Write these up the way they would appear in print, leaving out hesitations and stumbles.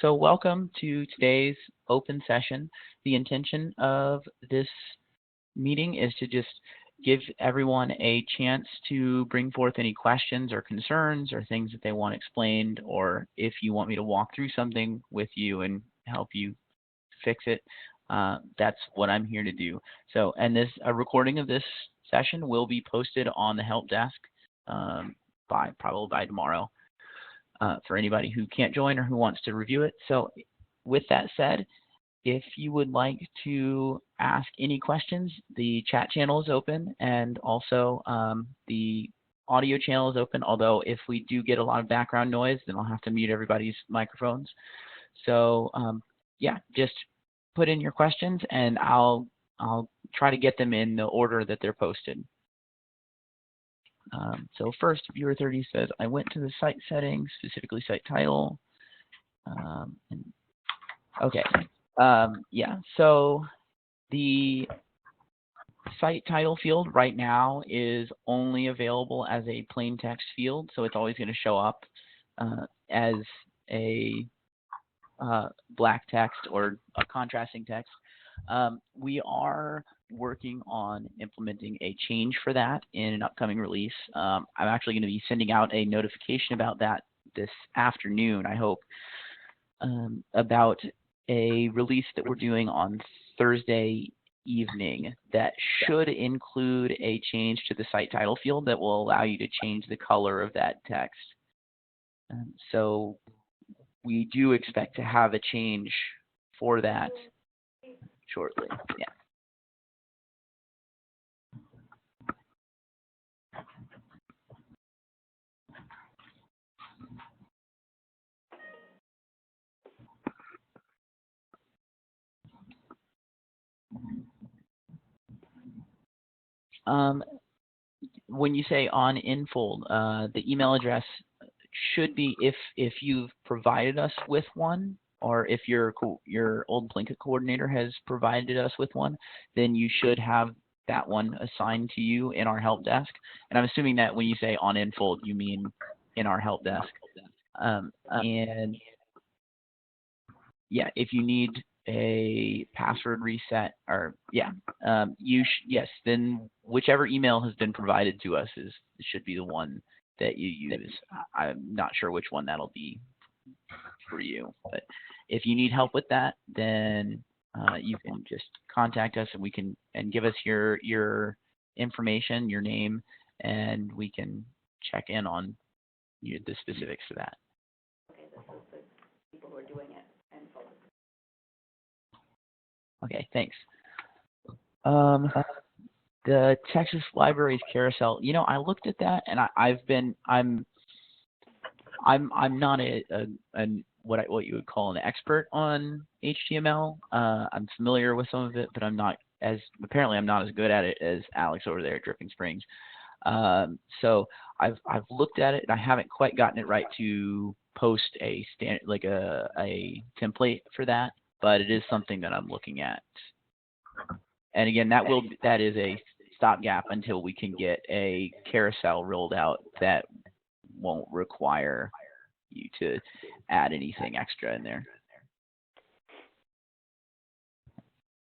So welcome to today's open session. The intention of this meeting is to just give everyone a chance to bring forth any questions or concerns or things that they want explained, or if you want me to walk through something with you and help you fix it, that's what I'm here to do. So, and a recording of this session will be posted on the help desk probably by tomorrow for anybody who can't join or who wants to review it. So with that said, if you would like to ask any questions, the chat channel is open, and also the audio channel is open, although if we do get a lot of background noise, then I'll have to mute everybody's microphones. So yeah, just put in your questions and I'll try to get them in the order that they're posted. So first, viewer 30 says, I went to the site settings, specifically site title. Okay, yeah, so the site title field right now is only available as a plain text field, so it's always going to show up as a black text or a contrasting text. We are working on implementing a change for that in an upcoming release. I'm actually going to be sending out a notification about that this afternoon, I hope, about a release that we're doing on Thursday evening that should include a change to the site title field that will allow you to change the color of that text. So we do expect to have a change for that shortly. Yeah. When you say on Infold, the email address should be, if you've provided us with one, or if your old Plinkett coordinator has provided us with one, then you should have that one assigned to you in our help desk. And I'm assuming that when you say on Infold, you mean in our help desk. And yeah, if you need a password reset, or yes, then whichever email has been provided to us should be the one that you use. I'm not sure which one that'll be for you, but if you need help with that, then you can just contact us and we can give us your information, your name, and we can check in on the specifics of that. Okay, this is the people who are doing it. Okay, thanks. The Texas Libraries Carousel. You know, I looked at that, and I'm not what you would call an expert on HTML. I'm familiar with some of it, but I'm not as good at it as Alex over there at Dripping Springs. So I've looked at it, and I haven't quite gotten it right to post a template for that, but it is something that I'm looking at. And again, that is a stopgap until we can get a carousel rolled out that won't require you to add anything extra in there.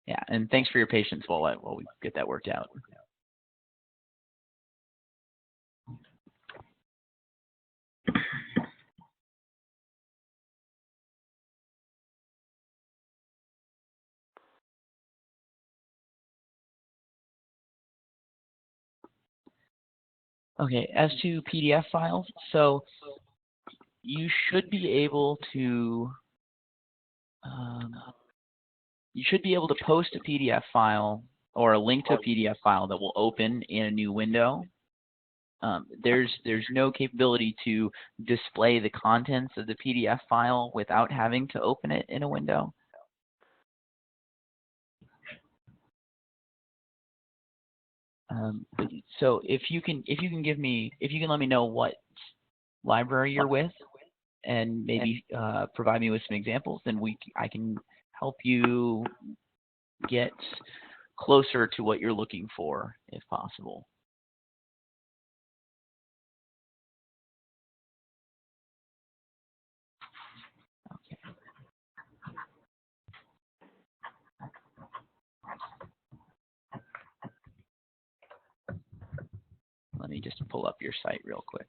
Yeah, and thanks for your patience while we get that worked out. Okay, as to PDF files, so you should be able to post a PDF file or a link to a PDF file that will open in a new window. There's no capability to display the contents of the PDF file without having to open it in a window. So if you can let me know what library you're with, and maybe provide me with some examples, then I can help you get closer to what you're looking for, if possible. Okay. Let me just pull up your site real quick.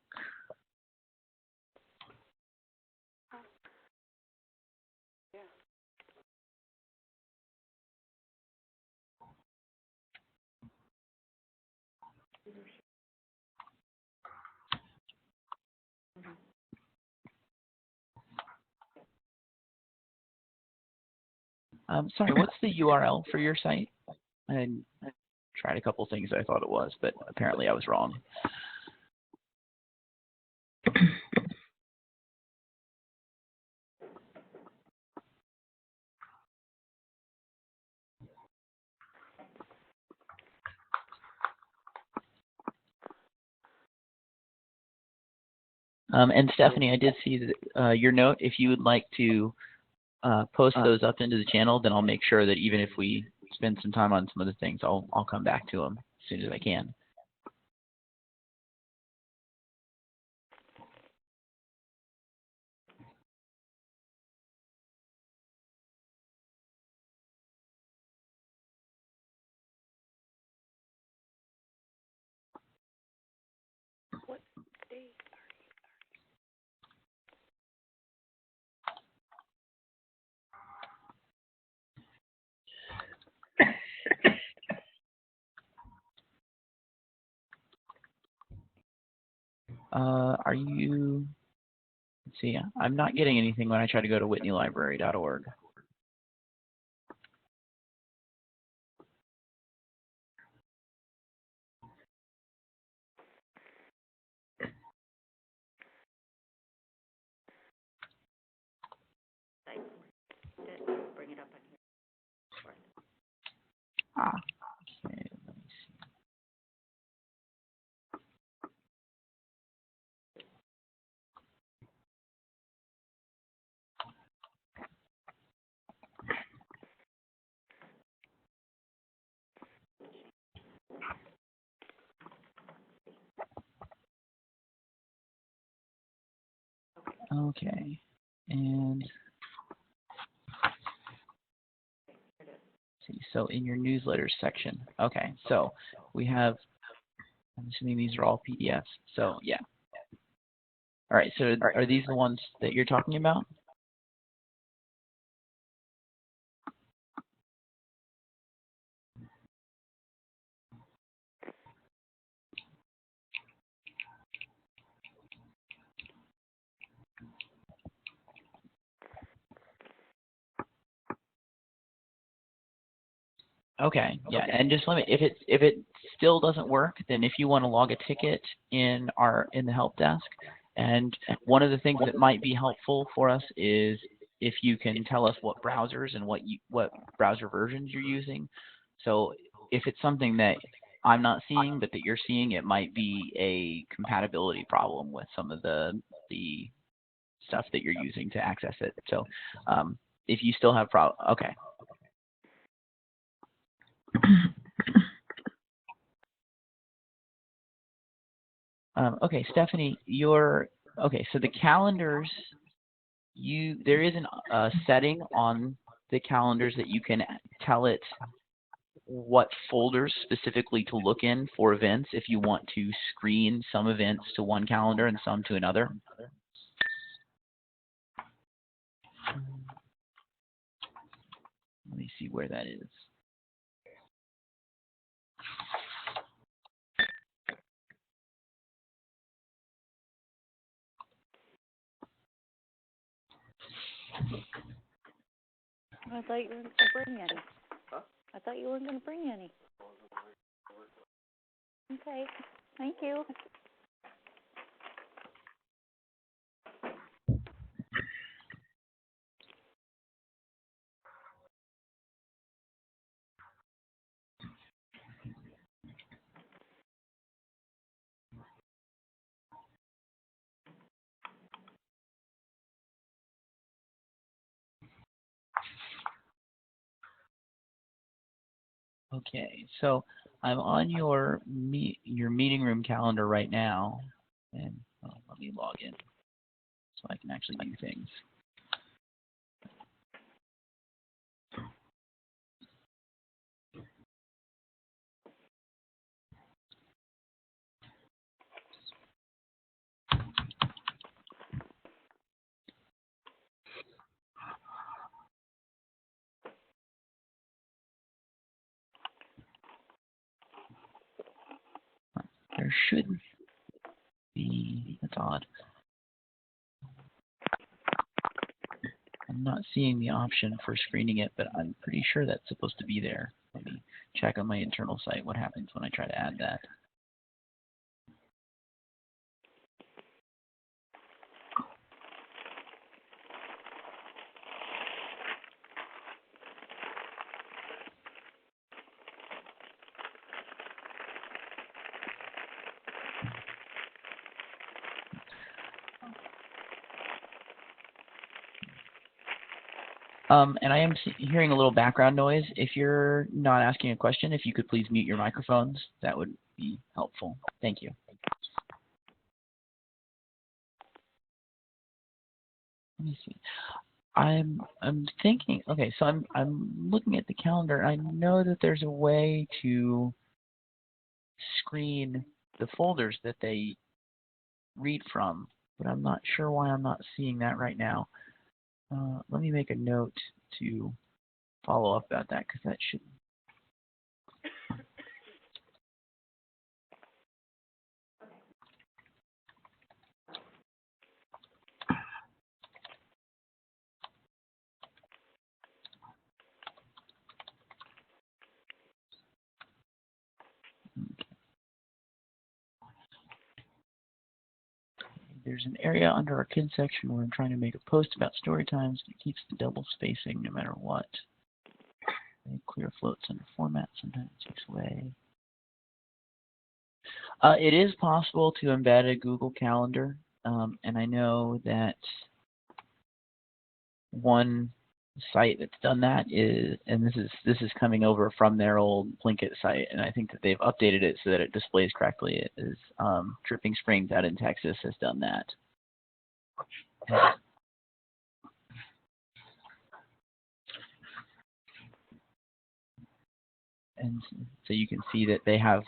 Sorry, what's the URL for your site? I tried a couple things I thought it was, but apparently I was wrong. And Stephanie, I did see that, your note. If you would like to post those up into the channel, then I'll make sure that even if we spend some time on some of the things, I'll come back to them as soon as I can. Are you, let's see, I'm not getting anything when I try to go to whitneylibrary.org. Bring it up on here. Ah, okay, let me see. Okay, and see, so in your newsletters section, okay, so we have, I'm assuming these are all PDFs, so yeah. All right, so are these the ones that you're talking about? Okay, yeah, and just let me, if it still doesn't work, then if you want to log a ticket in the help desk, and one of the things that might be helpful for us is if you can tell us what browsers and what browser versions you're using. So if it's something that I'm not seeing but that you're seeing, it might be a compatibility problem with some of the stuff that you're using to access it. So if you still have okay. Okay, Stephanie, okay. So the calendars, there is a setting on the calendars that you can tell it what folders specifically to look in for events if you want to screen some events to one calendar and some to another. Let me see where that is. I thought you weren't going to bring any. Huh? I thought you weren't going to bring any. Okay, thank you. Okay, so I'm on your meeting room calendar right now, and let me log in so I can actually do things. should be, that's odd. I'm not seeing the option for screening it, but I'm pretty sure that's supposed to be there. Let me check on my internal site what happens when I try to add that. And I am hearing a little background noise. If you're not asking a question, if you could please mute your microphones, that would be helpful. Thank you. Let me see. I'm thinking. Okay, so I'm looking at the calendar. I know that there's a way to screen the folders that they read from, but I'm not sure why I'm not seeing that right now. Let me make a note to follow up about that, because that should. There's an area under our kids section where I'm trying to make a post about story times. It keeps the double spacing no matter what. Clear floats under format sometimes takes away. It is possible to embed a Google Calendar, and I know that one site that's done that is, and this is coming over from their old Plinkett site, and I think that they've updated it so that it displays correctly. It is Dripping Springs out in Texas has done that. And so you can see that they have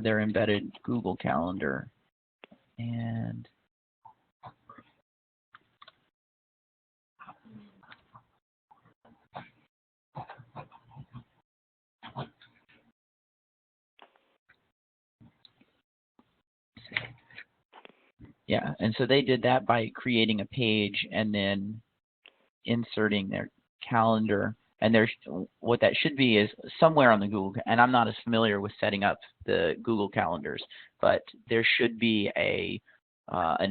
their embedded Google Calendar, and yeah, and so they did that by creating a page and then inserting their calendar. And there's what that should be is somewhere on the Google, and I'm not as familiar with setting up the Google calendars, but there should be an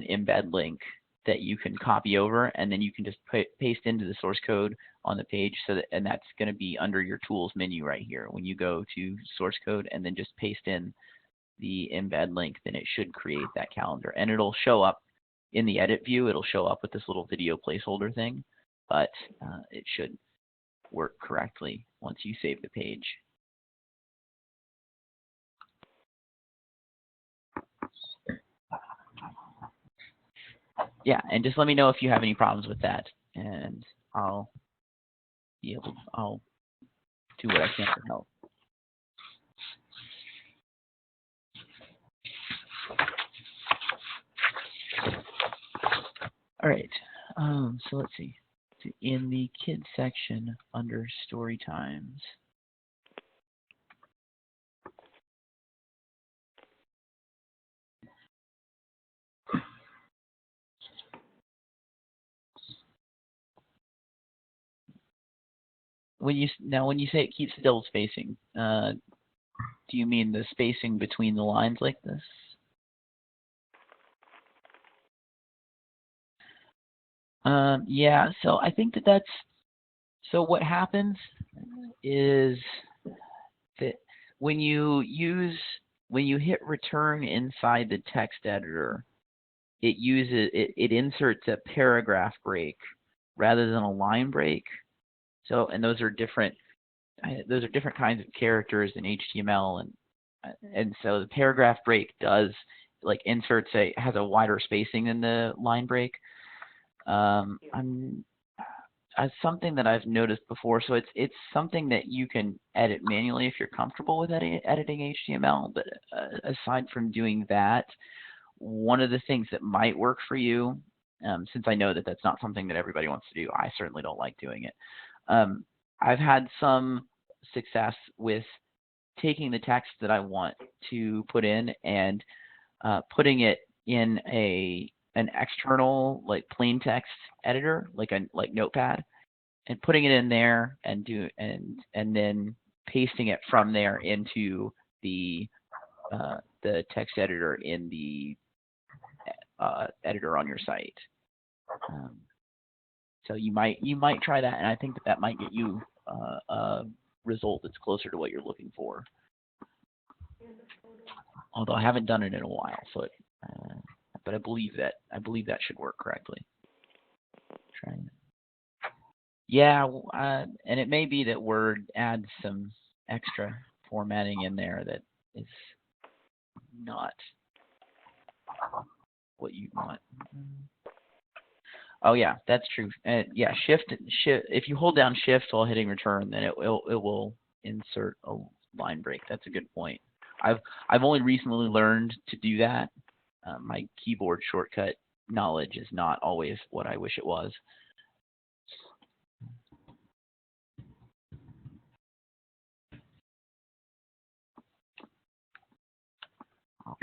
embed link that you can copy over, and then you can just paste into the source code on the page. So that, and that's going to be under your tools menu right here. When you go to source code and then just paste in the embed link, then it should create that calendar, and it'll show up in the edit view. It'll show up with this little video placeholder thing, but it should work correctly once you save the page. Yeah, and just let me know if you have any problems with that, and I'll do what I can to help. All right, so let's see. In the kids section under story times, when you say it keeps the double spacing, do you mean the spacing between the lines like this? Yeah, so I think that's, so what happens is that when you hit return inside the text editor, it inserts a paragraph break rather than a line break. So, and those are different kinds of characters in HTML, and so the paragraph break does has a wider spacing than the line break. Something that I've noticed before, so it's something that you can edit manually if you're comfortable with editing HTML. But aside from doing that, one of the things that might work for you, since I know that that's not something that everybody wants to do, I certainly don't like doing it. I've had some success with taking the text that I want to put in and putting it in an external like plain text editor, like Notepad, and putting it in there and then pasting it from there into the text editor in the editor on your site. So you might try that, and I think that might get you a result that's closer to what you're looking for. Although I haven't done it in a while, so but I believe that should work correctly. Trying. Yeah, and it may be that Word adds some extra formatting in there that is not what you want. Oh yeah, that's true. Yeah, shift. If you hold down Shift while hitting Return, then it will insert a line break. That's a good point. I've only recently learned to do that. My keyboard shortcut knowledge is not always what I wish it was. Oh,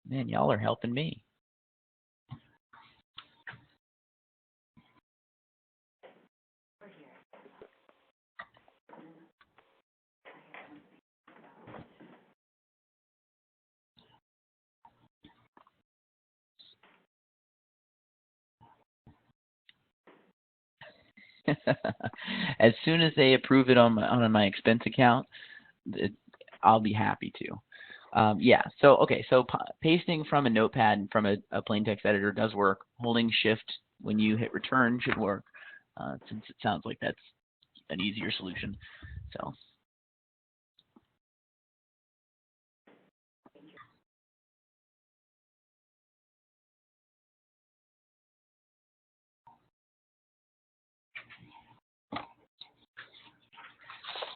man, y'all are helping me. As soon as they approve it on my expense account, I'll be happy to. Yeah. So okay. So pasting from a notepad and from a plain text editor does work. Holding Shift when you hit Return should work, since it sounds like that's an easier solution. So.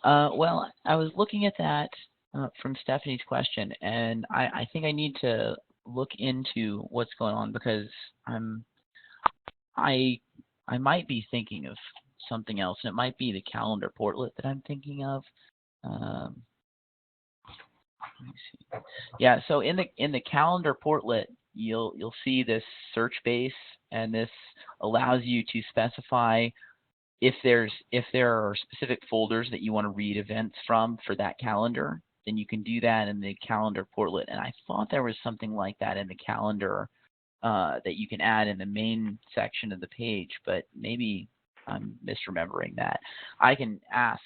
Well, I was looking at that from Stephanie's question, and I think I need to look into what's going on, because I might be thinking of something else, and it might be the calendar portlet that I'm thinking of. Let me see. Yeah, so in the calendar portlet, you'll see this search base, and this allows you to specify if there are specific folders that you want to read events from for that calendar, then you can do that in the calendar portlet. And I thought there was something like that in the calendar that you can add in the main section of the page, but maybe I'm misremembering that. I can ask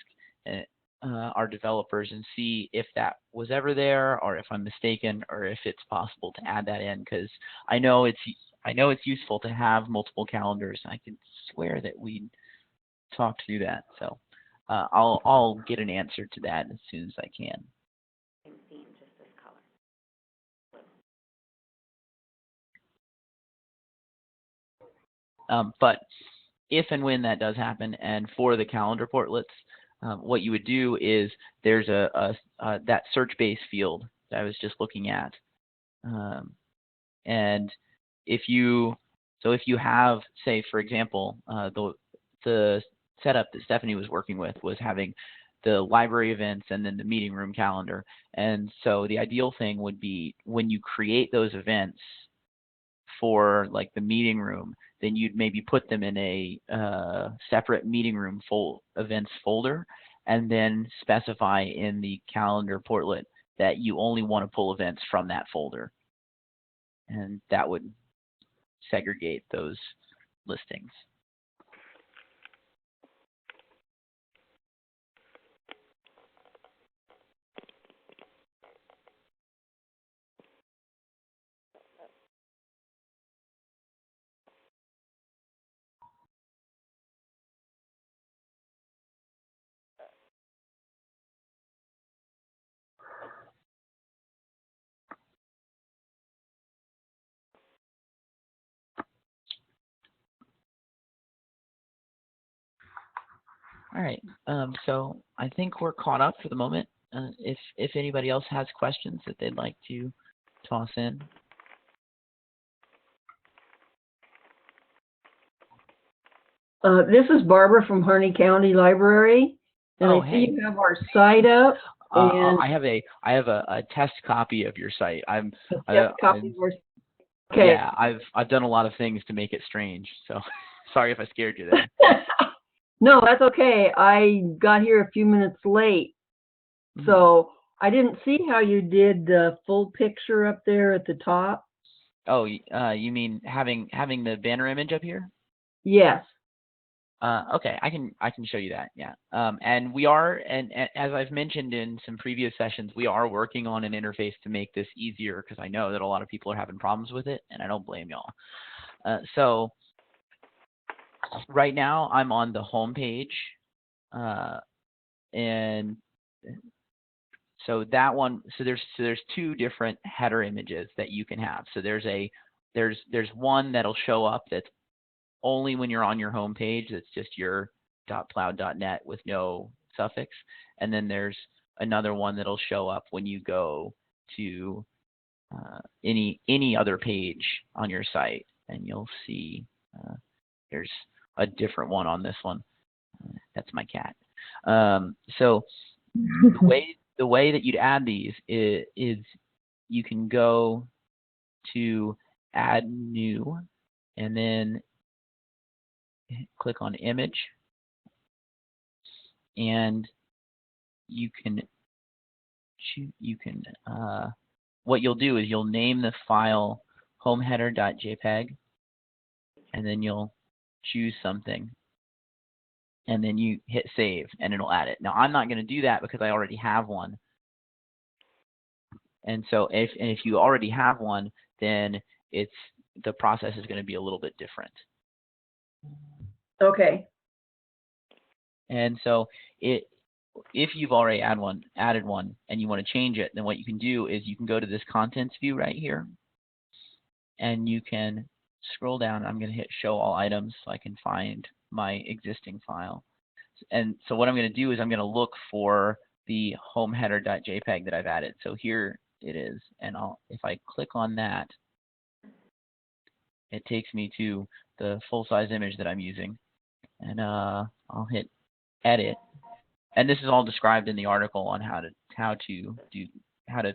our developers and see if that was ever there, or if I'm mistaken, or if it's possible to add that in, because I know it's useful to have multiple calendars. I can swear that we talked through that, so I'll get an answer to that as soon as I can. But if and when that does happen, and for the calendar portlets, what you would do is there's that search base field that I was just looking at, and if you have, say, for example, the setup that Stephanie was working with was having the library events and then the meeting room calendar, and so the ideal thing would be when you create those events for like the meeting room, then you'd maybe put them in a separate meeting room events folder, and then specify in the calendar portlet that you only want to pull events from that folder, and that would segregate those listings. All right, so I think we're caught up for the moment. If anybody else has questions that they'd like to toss in. This is Barbara from Harney County Library, and I see you have our site up. And I have a test copy of your site. a test copy. Okay. Yeah, I've done a lot of things to make it strange. So sorry if I scared you there. No, that's okay. I got here a few minutes late, so I didn't see how you did the full picture up there at the top. Oh, you mean having the banner image up here? Yes. Okay, I can show you that. Yeah. And we are, and as I've mentioned in some previous sessions, we are working on an interface to make this easier because I know that a lot of people are having problems with it, and I don't blame y'all. So right now I'm on the home page, and so that one. So there's two different header images that you can have. So there's one that'll show up that's only when you're on your home page. That's just your .plowed.net with no suffix. And then there's another one that'll show up when you go to any other page on your site, and you'll see there's a different one on this one. That's my cat. So the way that you'd add these is you can go to add new, and then click on image, and you can what you'll do is you'll name the file homeheader.jpg, and then you'll choose something, and then you hit save, and it'll add it. Now I'm not going to do that because I already have one, and so if you already have one, then the process is going to be a little bit different. Okay. And so if you've already added one and you want to change it, then what you can do is you can go to this contents view right here, and you can scroll down. I'm going to hit show all items so I can find my existing file. And so what I'm going to do is I'm going to look for the homeheader.jpg that I've added. So here it is, and if I click on that, it takes me to the full-size image that I'm using, and I'll hit edit. And this is all described in the article on how to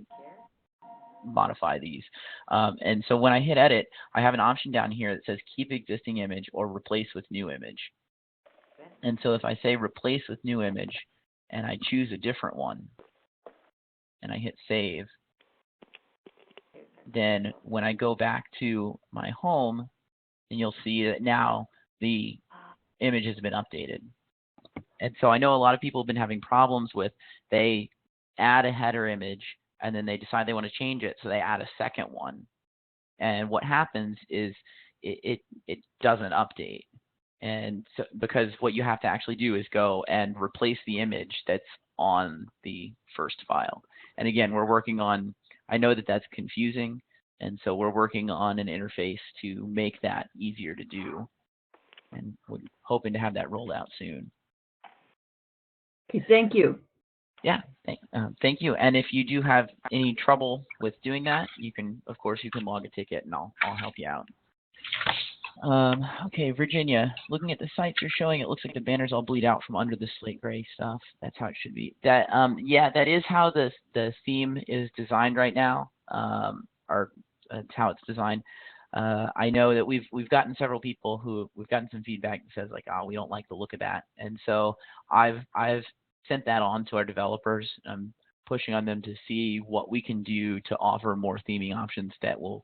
modify these. And so when I hit edit, I have an option down here that says keep existing image or replace with new image. And so if I say replace with new image, and I choose a different one, and I hit save, then when I go back to my home, and you'll see that now the image has been updated. And so I know a lot of people have been having problems with, they add a header image and then they decide they want to change it, so they add a second one. And what happens is it doesn't update. And so because what you have to actually do is go and replace the image that's on the first file. And again, we're working on, I know that that's confusing, and so we're working on an interface to make that easier to do. And we're hoping to have that rolled out soon. Okay, thank you. Yeah, thank you. And if you do have any trouble with doing that, you can, of course, you can log a ticket, and I'll help you out. Okay, Virginia, looking at the sites you're showing, it looks like the banners all bleed out from under the slate gray stuff. That's how it should be. That yeah, that is how the theme is designed right now, or that's how it's designed. I know that we've gotten several people who we've gotten some feedback that says like, oh, we don't like the look of that, and so I've sent that on to our developers. I'm pushing on them to see what we can do to offer more theming options that will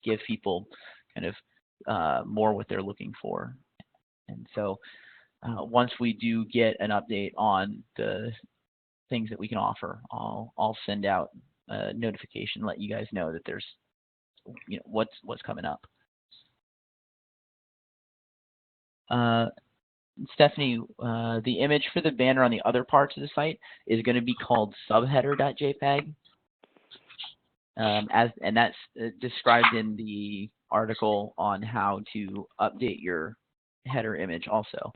give people kind of more what they're looking for. And so once we do get an update on the things that we can offer, I'll send out a notification, let you guys know that there's what's coming up. Stephanie, the image for the banner on the other parts of the site is going to be called subheader.jpg, and that's described in the article on how to update your header image also.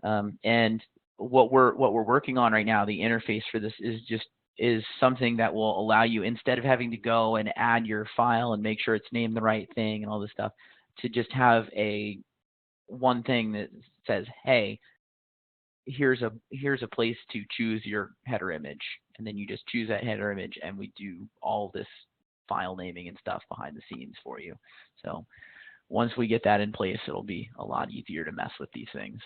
And what we're working on right now, the interface for this is something that will allow you, instead of having to go and add your file and make sure it's named the right thing and all this stuff, to just have one thing that says, hey, here's a place to choose your header image, and then you just choose that header image, and we do all this file naming and stuff behind the scenes for you. So once we get that in place, it'll be a lot easier to mess with these things.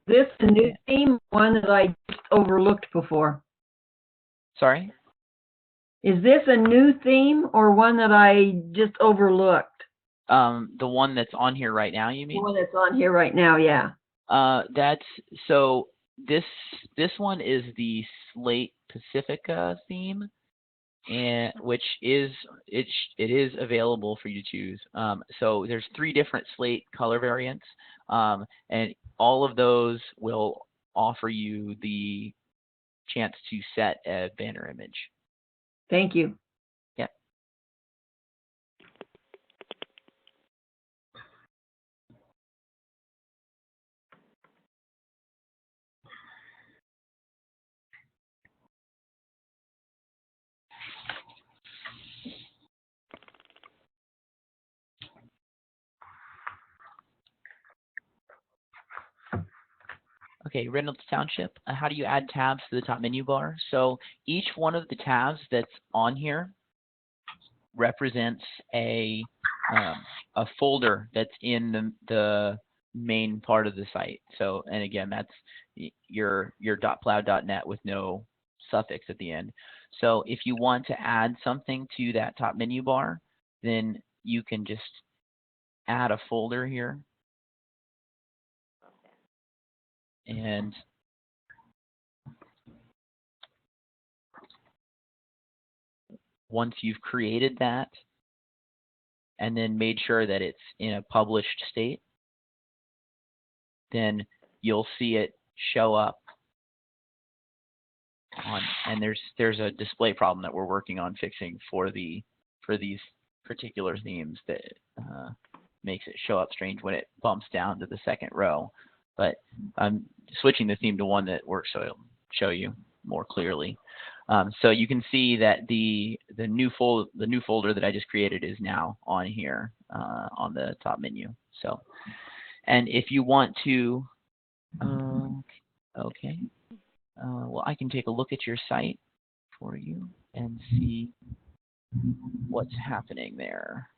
This a new theme, one that I just overlooked before. Sorry? Is this a new theme or one that I just overlooked? The one that's on here right now, you The mean? one that's on here right now, yeah. That's so this one is the Slate Pacifica theme, and which is it is available for you to choose. So there's 3 different Slate color variants, and all of those will offer you the chance to set a banner image. Thank you. Yeah. Okay, Reynolds Township, how do you add tabs to the top menu bar? So each one of the tabs that's on here represents a folder that's in the main part of the site. So, and again, that's your .plow.net with no suffix at the end. So if you want to add something to that top menu bar, then you can just add a folder here. And once you've created that and then made sure that it's in a published state, then you'll see it show up on, and there's a display problem that we're working on fixing for these particular themes that makes it show up strange when it bumps down to the second row. But I'm switching the theme to one that works so it'll show you more clearly. So you can see that the new folder that I just created is now on here on the top menu. So, and if you want to, okay, well, I can take a look at your site for you and see what's happening there.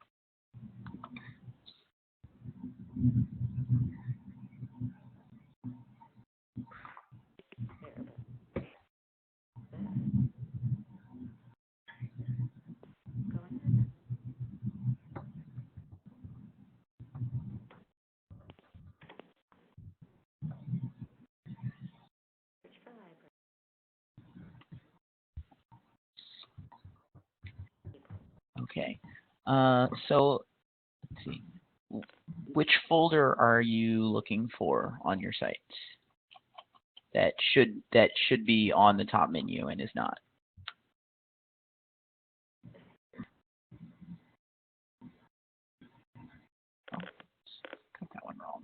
Okay, so let's see. Which folder are you looking for on your site that should be on the top menu and is not? Oh, got that one wrong.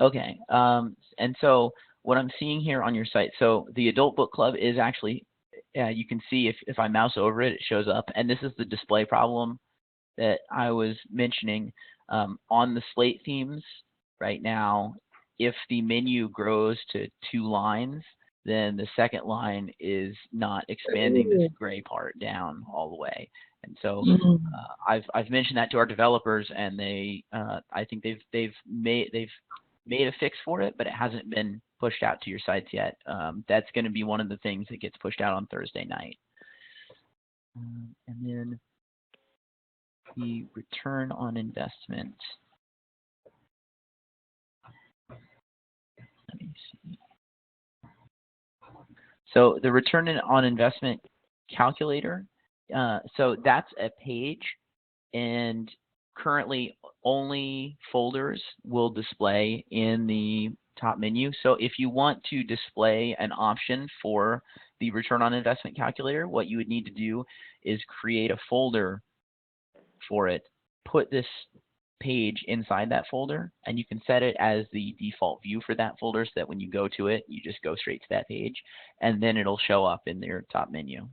Okay, and so what I'm seeing here on your site, so the Adult Book Club is actually, you can see if I mouse over it, it shows up, and this is the display problem that I was mentioning. On the Slate themes right now, if the menu grows to 2 lines, then the second line is not expanding this gray part down all the way. And so I've mentioned that to our developers, and they I think they've made a fix for it, but it hasn't been pushed out to your sites yet. That's going to be one of the things that gets pushed out on Thursday night. And then the return on investment. Let me see. So the return on investment calculator, so that's a page, and currently only folders will display in the top menu. So if you want to display an option for the return on investment calculator, what you would need to do is create a folder for it, put this page inside that folder, and you can set it as the default view for that folder so that when you go to it, you just go straight to that page, and then it'll show up in your top menu.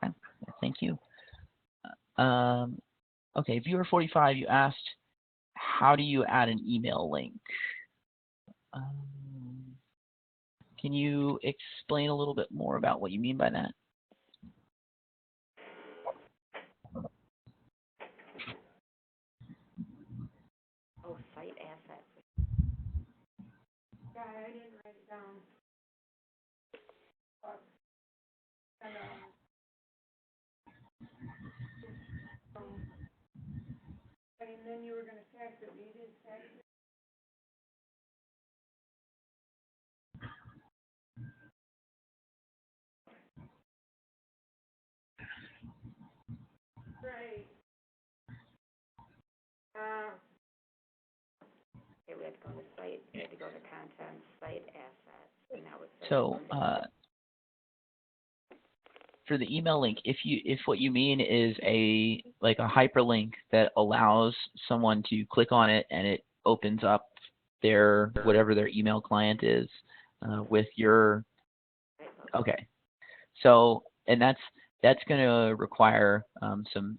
Okay, thank you. Okay, viewer 45, you asked, how do you add an email link? Can you explain a little bit more about what you mean by that? Oh, site assets. Yeah, I didn't write it down. And then you were gonna fax it, you did fax it? Right. Okay, we had to go to site, we had to go to content, site assets, and now it's. So for the email link, if what you mean is a hyperlink that allows someone to click on it and it opens up their whatever their email client is with your, okay. So, and that's going to require some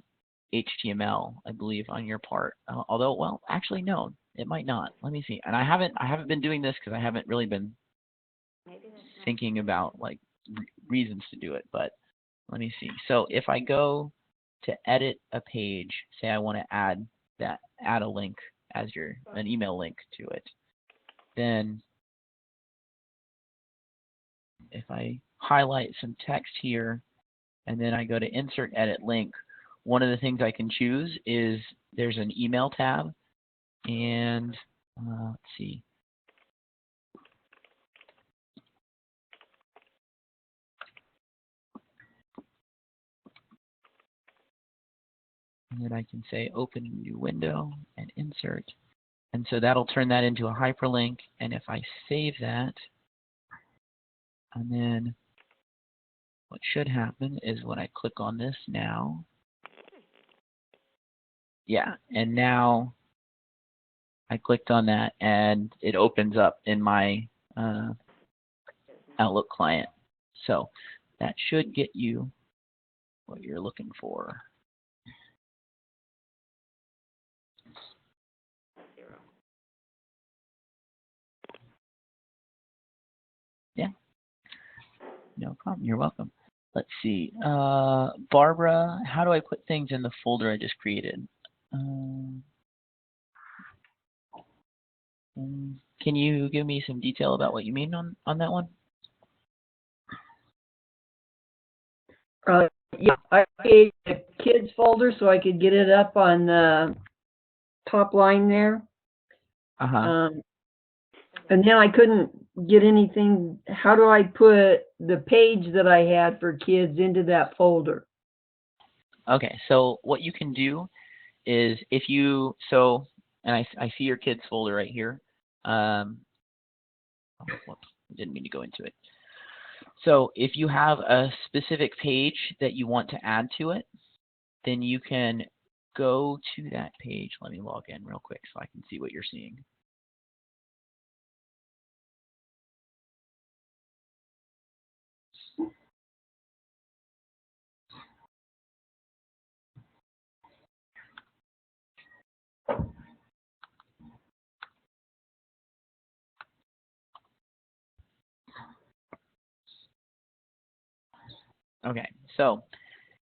HTML, I believe, on your part. Although, well, actually, no, it might not. Let me see. And I haven't been doing this because I haven't really been thinking about like reasons to do it. But let me see. So if I go to edit a page, say I want to add a link as an email link to it, then if I highlight some text here, and then I go to Insert Edit Link, one of the things I can choose is there's an email tab, and let's see. And then I can say Open a New Window and Insert. And so that'll turn that into a hyperlink, and if I save that, and then what should happen is when I click on this now, yeah, and now I clicked on that and it opens up in my Outlook client. So that should get you what you're looking for. Yeah, no problem. You're welcome. Let's see. Barbara, how do I put things in the folder I just created? Can you give me some detail about what you mean on that one? Yeah, I created a kids folder so I could get it up on the top line there. And then I couldn't get anything. How do I put the page that I had for kids into that folder? Okay, so what you can do is if you, and I see your kids folder right here. Whoops, didn't mean to go into it. So if you have a specific page that you want to add to it, then you can go to that page. Let me log in real quick so I can see what you're seeing. Okay, so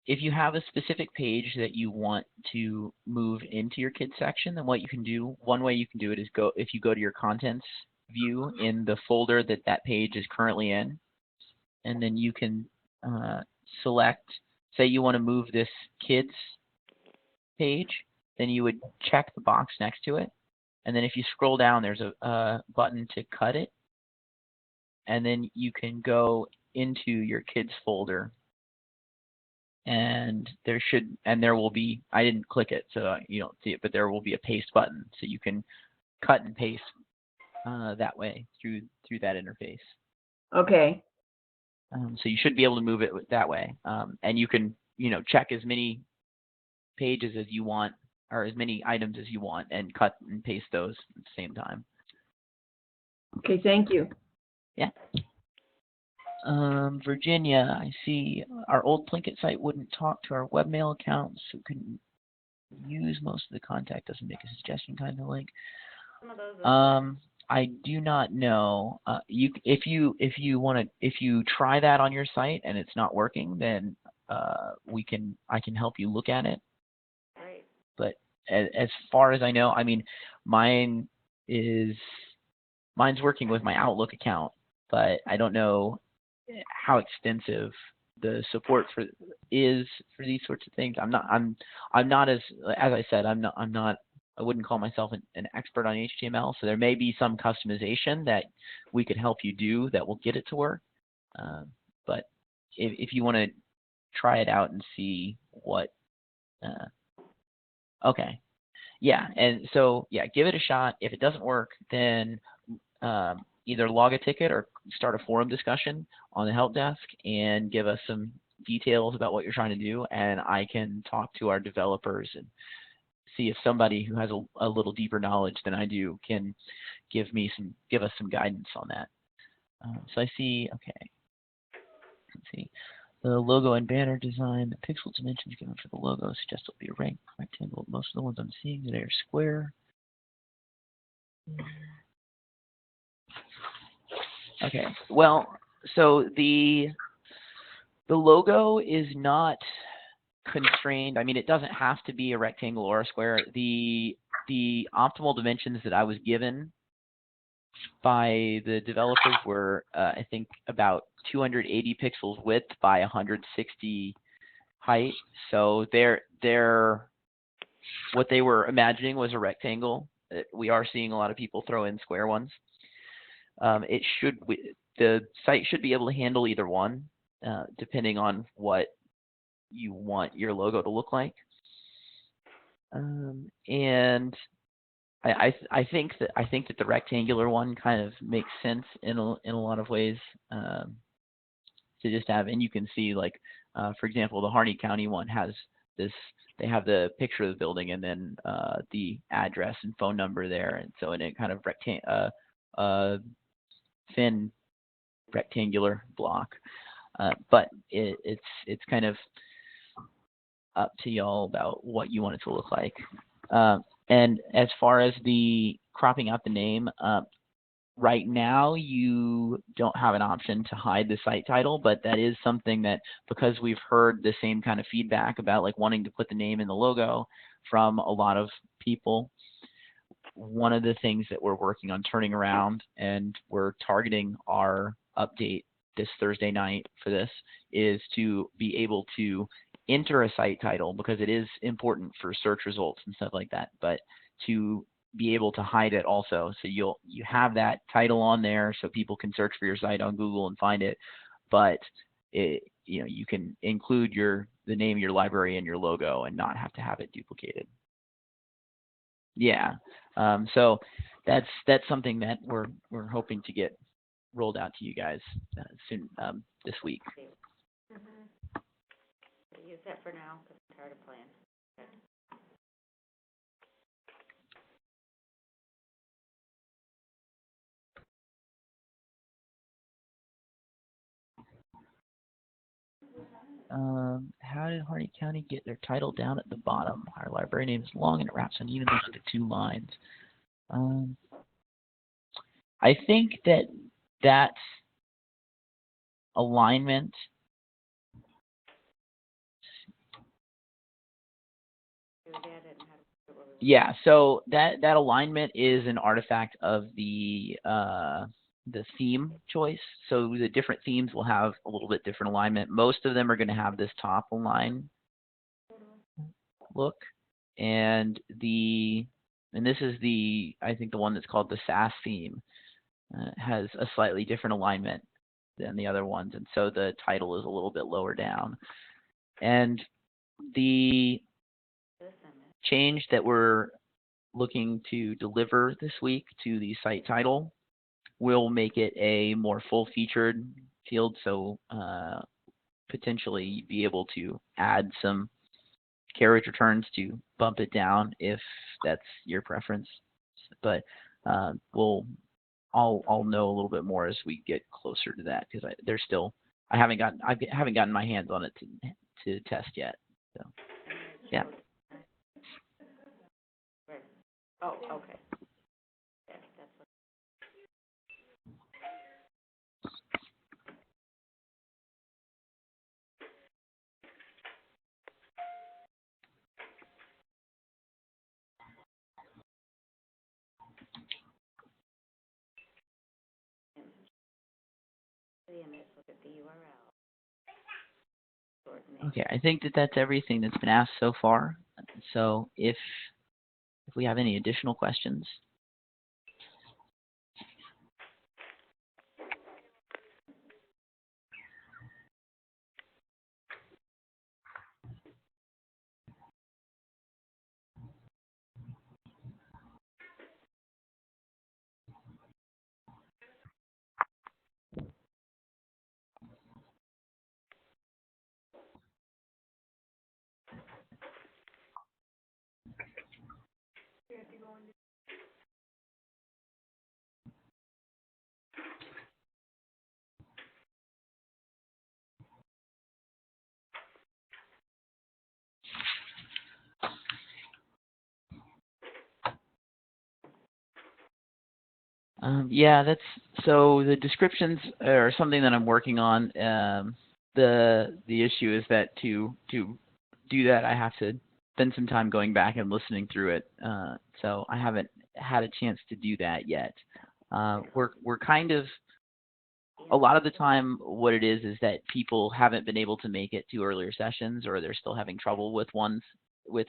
if you have a specific page that you want to move into your kids section, then what you can do, one way you can do it is if you go to your contents view in the folder that page is currently in, and then you can select, say you want to move this kids page, then you would check the box next to it. And then if you scroll down, there's a button to cut it. And then you can go into your kids folder. And there will be, I didn't click it, so you don't see it, but there will be a paste button. So you can cut and paste that way through that interface. Okay. So you should be able to move it that way. And you can, check as many pages as you want, or as many items as you want, and cut and paste those at the same time. Okay, thank you. Yeah. Virginia, I see our old Plinkett site wouldn't talk to our webmail account, so we couldn't use most of the contact. Doesn't make a suggestion kind of link. I do not know. If you try that on your site and it's not working, then I can help you look at it. Right. But as far as I know, I mean, mine's working with my Outlook account, but I don't know how extensive the support is for these sorts of things. I'm not as I said, I wouldn't call myself an expert on HTML, so there may be some customization that we could help you do that will get it to work. But if you want to try it out and see what, okay. Yeah, and so, yeah, give it a shot. If it doesn't work, then either log a ticket or start a forum discussion on the help desk and give us some details about what you're trying to do, and I can talk to our developers and see if somebody who has a little deeper knowledge than I do can give us some guidance on that. So I see, okay, let's see. The logo and banner design, the pixel dimensions given for the logo suggest it'll be a rectangle. Most of the ones I'm seeing today are square. Okay, well, so the logo is not constrained. I mean, it doesn't have to be a rectangle or a square. The optimal dimensions that I was given by the developers were, I think, about 280 pixels width by 160 height. So what they were imagining was a rectangle. We are seeing a lot of people throw in square ones. The site should be able to handle either one, depending on what you want your logo to look like. And I think that the rectangular one kind of makes sense in a lot of ways, to just have. And you can see, like, for example, the Harney County one has this. They have the picture of the building and then the address and phone number there, and so in a kind of thin rectangular block. But it's kind of up to y'all about what you want it to look like. And as far as the cropping out the name, right now you don't have an option to hide the site title, but that is something that, because we've heard the same kind of feedback about like wanting to put the name in the logo from a lot of people, one of the things that we're working on turning around, and we're targeting our update this Thursday night for this, is to be able to enter a site title, because it is important for search results and stuff like that, but to be able to hide it also. So you have that title on there so people can search for your site on Google and find it, but you can include the name of your library in your logo and not have to have it duplicated. Yeah. So that's something that we're hoping to get rolled out to you guys soon, this week. Use that for now, because I'm tired of playing. How did Harney County get their title down at the bottom? Our library name is long and it wraps unevenly into 2 lines. I think that's alignment. Yeah, so that alignment is an artifact of the theme choice. So the different themes will have a little bit different alignment. Most of them are going to have this top align look, and this is I think the one that's called the SAS theme, has a slightly different alignment than the other ones, and so the title is a little bit lower down. And the change that we're looking to deliver this week to the site title will make it a more full-featured field, so potentially be able to add some carriage returns to bump it down if that's your preference. But I'll know a little bit more as we get closer to that, because I haven't gotten my hands on it to test yet. So yeah. Oh, okay. Yeah, that's what. Look at the URL. Okay, I think that's everything that's been asked so far. So if we have any additional questions. Yeah, so the descriptions are something that I'm working on. The issue is that to do that, I have to spend some time going back and listening through it. So I haven't had a chance to do that yet. We're kind of, a lot of the time what it is that people haven't been able to make it to earlier sessions, or they're still having trouble with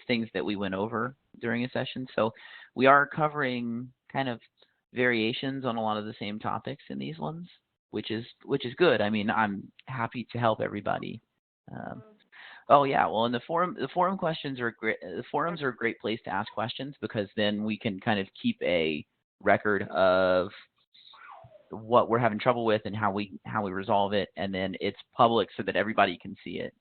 things that we went over during a session. So we are covering kind of variations on a lot of the same topics in these ones, which is good. I mean, I'm happy to help everybody. Oh yeah, well, in the forum questions are great. The forums are a great place to ask questions, because then we can kind of keep a record of what we're having trouble with and how we resolve it, and then it's public so that everybody can see it.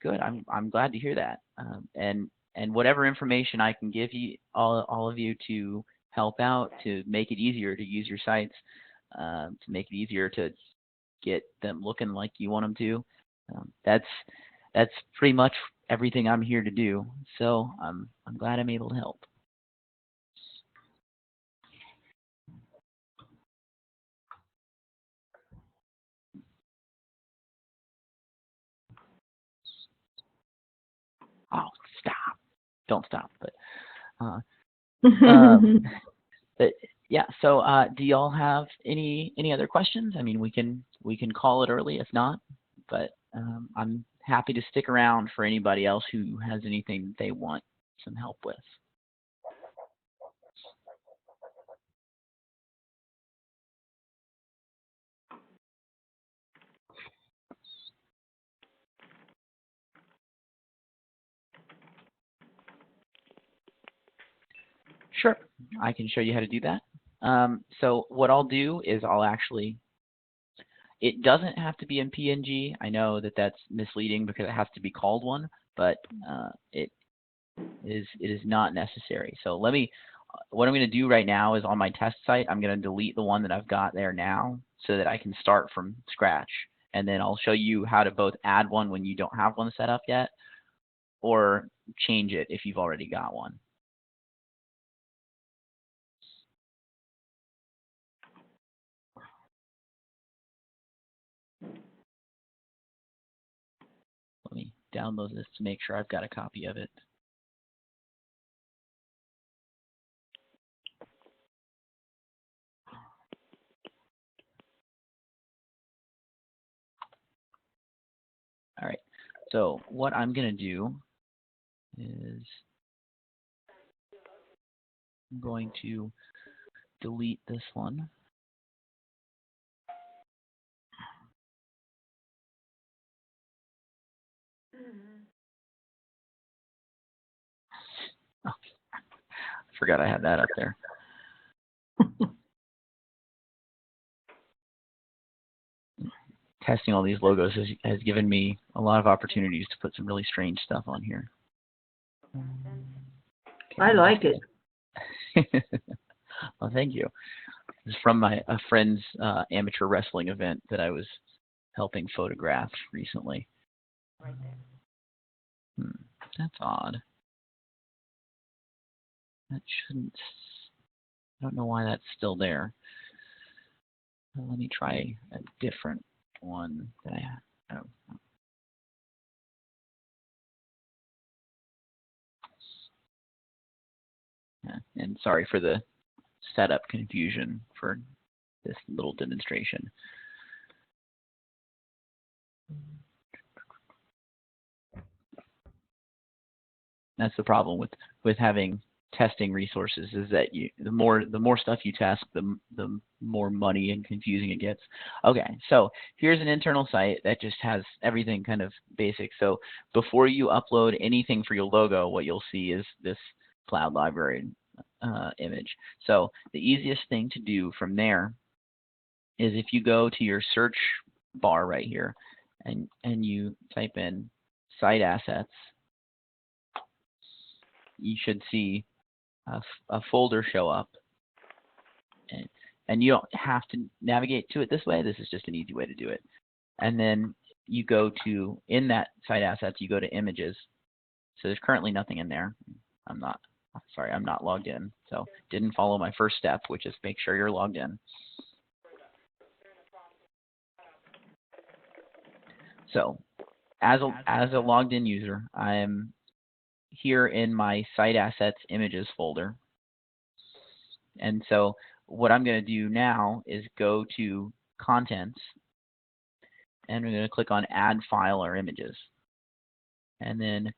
Good. I'm glad to hear that. And whatever information I can give you, all of you, to help out, to make it easier to use your sites, to make it easier to get them looking like you want them to. That's pretty much everything I'm here to do. So I'm glad I'm able to help. Oh, stop! Don't stop. But yeah. So do y'all have any other questions? I mean, we can call it early if not, but I'm happy to stick around for anybody else who has anything they want some help with. Sure, I can show you how to do that. So what I'll do is it doesn't have to be in PNG. I know that that's misleading because it has to be called one, but it is not necessary. So what I'm going to do right now is, on my test site, I'm going to delete the one that I've got there now so that I can start from scratch. And then I'll show you how to both add one when you don't have one set up yet, or change it if you've already got one. Let me download this to make sure I've got a copy of it. All right, so what I'm going to do is I'm going to delete this one. Oh, I forgot I had that up there. Testing all these logos has given me a lot of opportunities to put some really strange stuff on here. I like it. Well, thank you. It's from a friend's amateur wrestling event that I was helping photograph recently. Right there. That's odd. That shouldn't. I don't know why that's still there. Well, let me try a different one that I have. Oh. Yeah, and sorry for the setup confusion for this little demonstration. That's the problem with having testing resources, is that the more stuff you test, the more money and confusing it gets. Okay, so here's an internal site that just has everything kind of basic. So before you upload anything for your logo, what you'll see is this cloud library image. So the easiest thing to do from there is if you go to your search bar right here and you type in site assets, you should see a folder show up, and you don't have to navigate to it this way. This is just an easy way to do it. And then you go to, in that site assets, you go to images. So there's currently nothing in there. I'm not logged in, so didn't follow my first step, which is make sure you're logged in. So as a logged in user, I'm here in my site assets images folder. And so what I'm going to do now is go to contents, and we're going to click on add file or images. And then,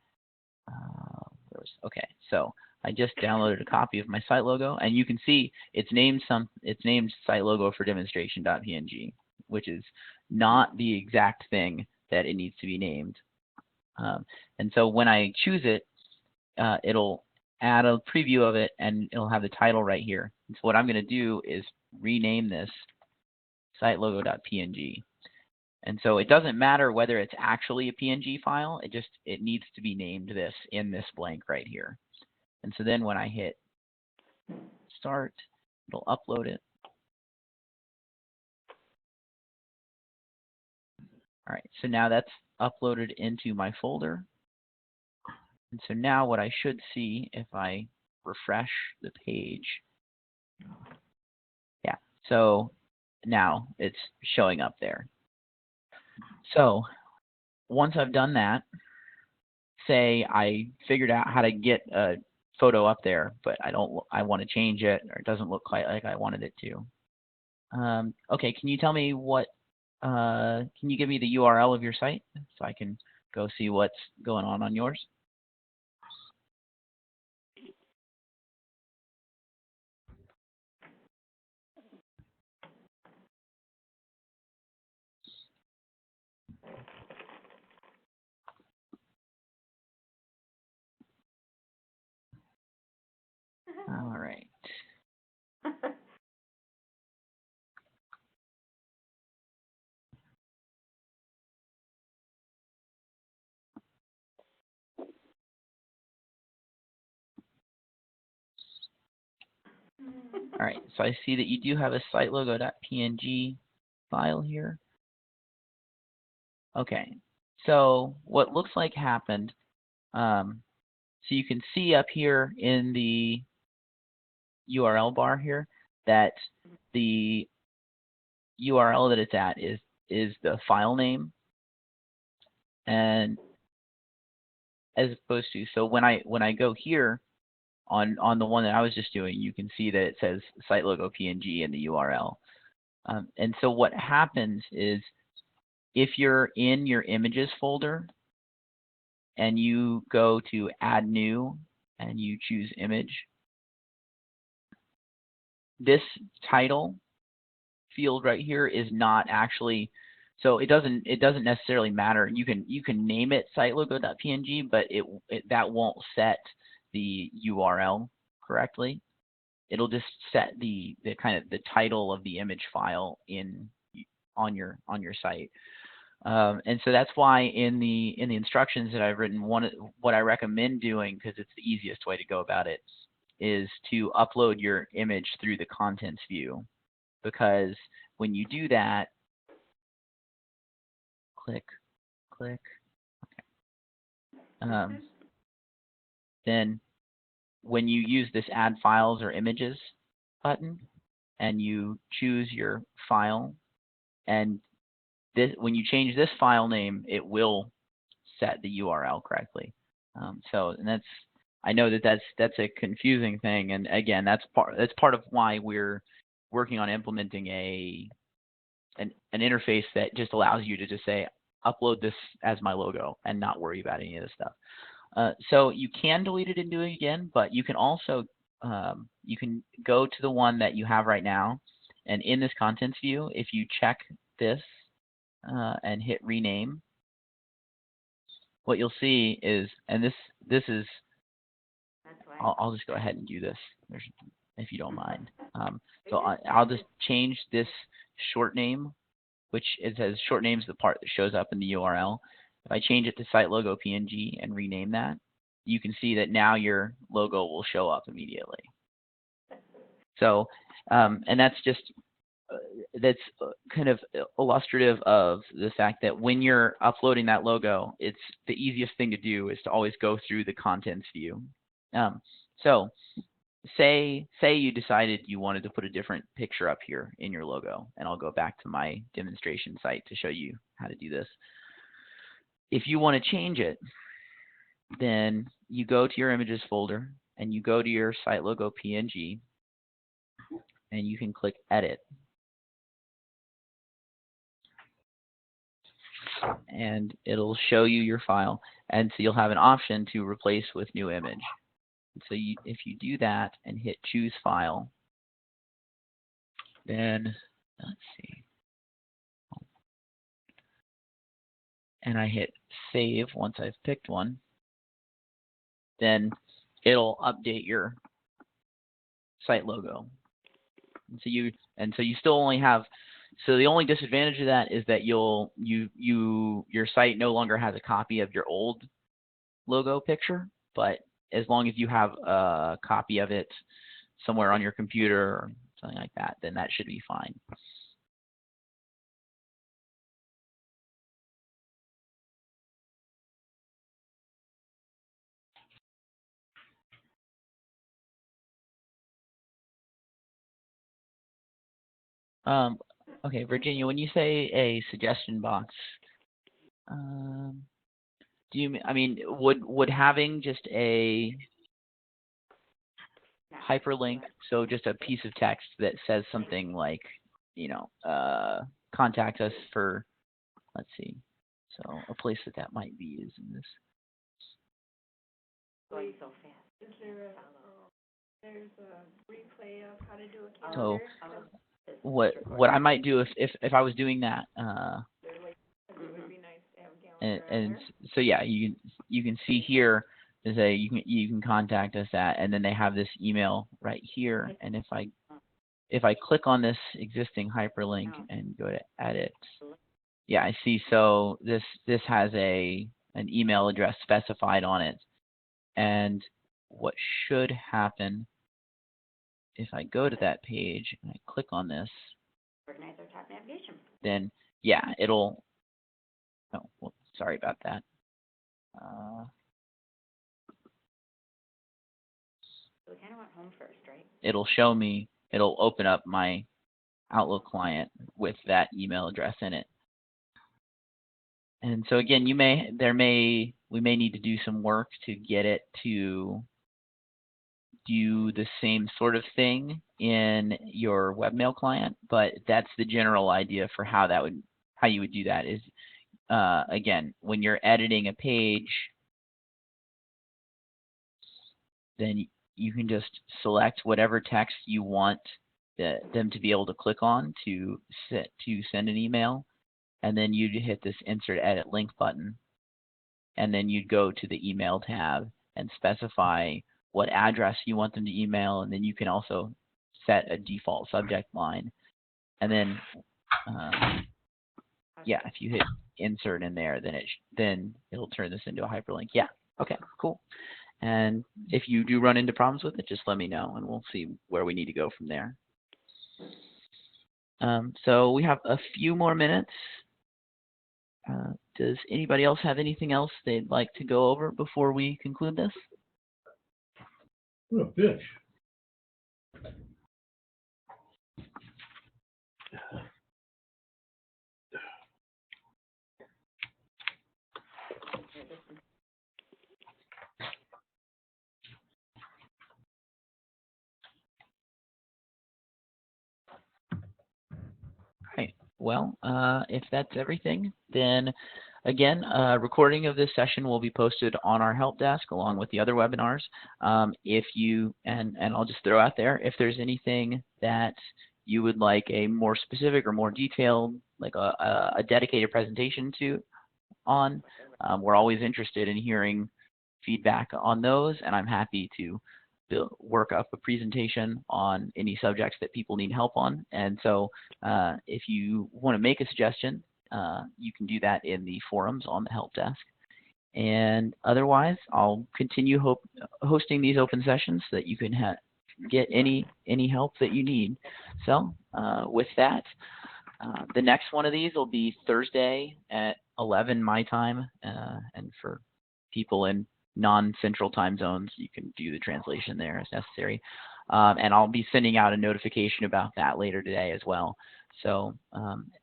okay, so I just downloaded a copy of my site logo, and you can see it's named site logo for demonstration.png, which is not the exact thing that it needs to be named. And so when I choose it, it'll add a preview of it, and it'll have the title right here. And so what I'm going to do is rename this site logo.png. And so it doesn't matter whether it's actually a PNG file, it needs to be named this in this blank right here. And so then when I hit start, it'll upload it. All right, so now that's uploaded into my folder. And so now what I should see if I refresh the page, yeah, so now it's showing up there. So once I've done that, say I figured out how to get a photo up there, but I want to change it, or it doesn't look quite like I wanted it to. Okay, can you tell me can you give me the URL of your site so I can go see what's going on yours? All right. All right, so I see that you do have a site logo.png file here. Okay, so what looks like happened, so you can see up here in the URL bar here that the URL that it's at is the file name, and as opposed to, so when I go here on the one that I was just doing, you can see that it says site logo PNG in the URL. And so what happens is if you're in your images folder and you go to Add New, and you choose Image, this title field right here is not actually, so it doesn't necessarily matter. You can name it sitelogo.png, but that won't set the URL correctly. It'll just set the kind of the title of the image file on your site. And so that's why in the instructions that I've written, what I recommend doing, because it's the easiest way to go about it, is to upload your image through the contents view. Because when you do that, click, okay. Then when you use this Add Files or Images button, and you choose your file, and when you change this file name, it will set the URL correctly. And I know that's a confusing thing, and again, that's part of why we're working on implementing an interface that just allows you to just say, upload this as my logo and not worry about any of this stuff. So you can delete it and do it again, but you can also you can go to the one that you have right now, and in this contents view, if you check this and hit rename, what you'll see is, and this is, I'll just go ahead and do this, if you don't mind. So I'll just change this short name, which it says short name is the part that shows up in the URL. If I change it to site logo PNG and rename that, you can see that now your logo will show up immediately. So, and that's just, that's kind of illustrative of the fact that when you're uploading that logo, it's the easiest thing to do is to always go through the contents view. So say you decided you wanted to put a different picture up here in your logo, and I'll go back to my demonstration site to show you how to do this. If you want to change it, then you go to your images folder and you go to your site logo PNG, and you can click edit. And it'll show you your file, and so you'll have an option to replace with new image. So if you do that and hit choose file, then let's see, and I hit save once I've picked one, then it'll update your site logo. And so you still only have, so the only disadvantage of that is that your site no longer has a copy of your old logo picture, but as long as you have a copy of it somewhere on your computer or something like that, then that should be fine. Okay, Virginia, when you say a suggestion box, do you, I mean, would having just a hyperlink, so just a piece of text that says something like, you know, contact us for, let's see, so a place that might be is in this. Going so fast. Is there there's a replay of how to do a So calendar? what I might do if I was doing that, It would be nice to have a calendar on and there. so yeah, you can see here is you can contact us at, and then they have this email right here, and if I click on this existing hyperlink and go to edit, yeah, I see. So this has an email address specified on it, and what should happen if I go to that page and I click on this, Organize our top navigation. then yeah, it'll. Oh, well, sorry about that. So we kind of went home first, right? It'll show me. It'll open up my Outlook client with that email address in it. And so again, we may need to do some work to get it to do the same sort of thing in your webmail client, but that's the general idea for how you would do that is, again, when you're editing a page, then you can just select whatever text you want them to be able to click on to send an email, and then you'd hit this Insert Edit Link button, and then you'd go to the Email tab and specify what address you want them to email, and then you can also set a default subject line. And then, yeah, if you hit Insert in there, then it'll turn this into a hyperlink. Yeah, okay, cool. And if you do run into problems with it, just let me know, and we'll see where we need to go from there. So we have a few more minutes. Does anybody else have anything else they'd like to go over before we conclude this? What a bitch. Right. Well, if that's everything, then again, a recording of this session will be posted on our help desk along with the other webinars. If you, and I'll just throw out there, if there's anything that you would like a more specific or more detailed, like a dedicated presentation on, we're always interested in hearing feedback on those, and I'm happy to work up a presentation on any subjects that people need help on. And so if you want to make a suggestion, you can do that in the forums on the help desk. And otherwise, I'll continue hosting these open sessions so that you can get any help that you need. So with that, the next one of these will be Thursday at 11 my time, and for people in non-central time zones, you can do the translation there as necessary. And I'll be sending out a notification about that later today as well. So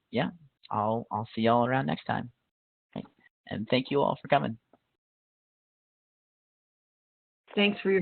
yeah, I'll see y'all around next time. Okay. And thank you all for coming. Thanks for your